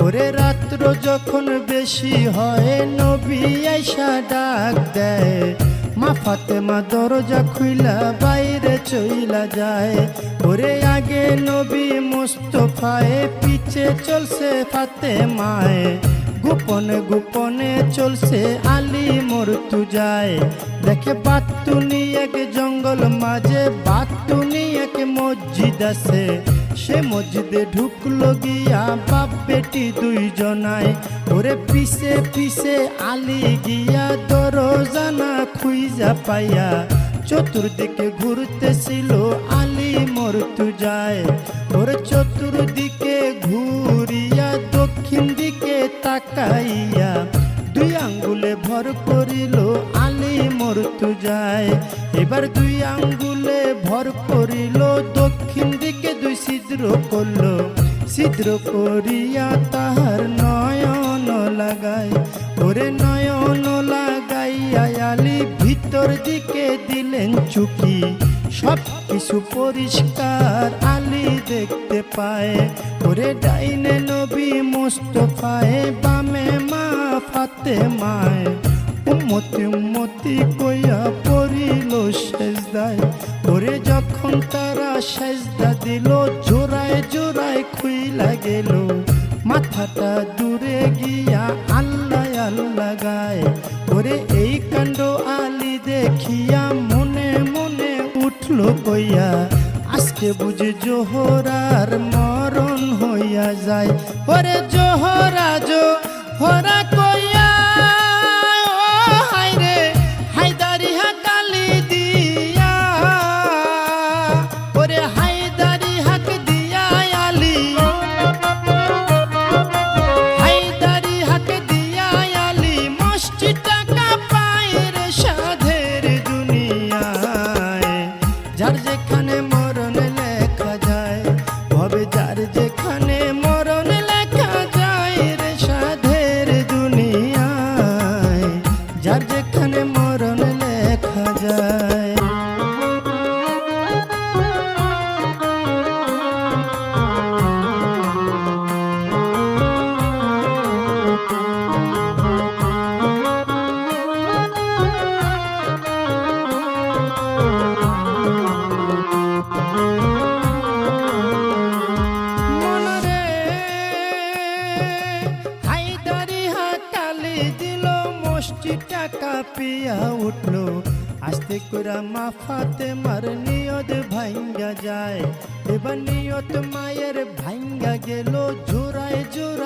ওরে রাত্র যখন বেশি হয় নবী আইসা ডাক দেয়, মা ফাতেমা দরজা খুইলা বাইরে চইলা যায়। ওরে আগে নবী মুস্তফায়ে, পিছে চলছে ফাতেমায়ে, গোপনে গোপনে চলছে আলী মর্তুজায়। দেখে বাতুনি এক জঙ্গল মাঝে, বাতুনি এক মসজিদ আছে, সে মসজিদে ঢুকলো গিয়া বাপ বেটি দুইজনায়। ওরে পিছে পিছে আলী গিয়া দরজানা খুইজা পাইয়া, চতুর্দিকে ঘুরতেছিল আলী মর্তুজায়। ওরে চতুর্দিকে ঘুরিয়া দক্ষিণ দিকে তাকাইয়া, দুই আঙ্গুলে ভর করিল আলী মর্তুজায়। এবার দুই আঙ্গুলে ভর করিল, দক্ষিণ দিকে দুই ছিদ্র করল, ছিদ্র করিয়া তাহার নয়ন লাগায়। ওরে নয়ন লাগাইয়া আলী ভিতর দিকে দিলেন চুকি, সব কিছু পরিষ্কার আলী দেখতে পায়। ওরে ডাইনে নবী মুস্তফায়ে, বামে মা ফাতেমায়ে, উম্মতি উম্মতি কইয়া পড়িল সেজদায়। ওরে যখন তারা সেজদা দিল, জোড়ায় জোড়ায় খুইলা গেল, মাথাটা দূরে গিয়া আল্লাহ আল্লাহ গায়। ওরে এই কাণ্ড আলী দেখিয়া মনে মনে উঠল কইয়া, আজকে বুঝি জোহরার মরণ হইয়া যায়। ওরে জোহরা জোহরা কইয়া, ও হায়রে হায়দারি হাকালি দিয়া, ওরে হায়দারি হাক দিয়া আলী, হায়দারি হাক দিয়া আলী মসজিদটা কাঁপায় রে সাধের দুনিয়ায়। যার যেখানে মরণ লেখা যায়, ভবে যার যেখানে মরণ লেখা যায় রে সাধের দুনিয়ায়, যার যেখানে মরণ লেখা যায়। মনরে হায়দারি হাকালি দিল, মসজিদটা কাঁপিয়া উঠল, আস্তে করে মা ফাতেমার নিয়ত ভাঙ্গা যায়। এবার নিয়ত মায়ের ভাঙ্গা গেল, জোড়ায় জোড়ায়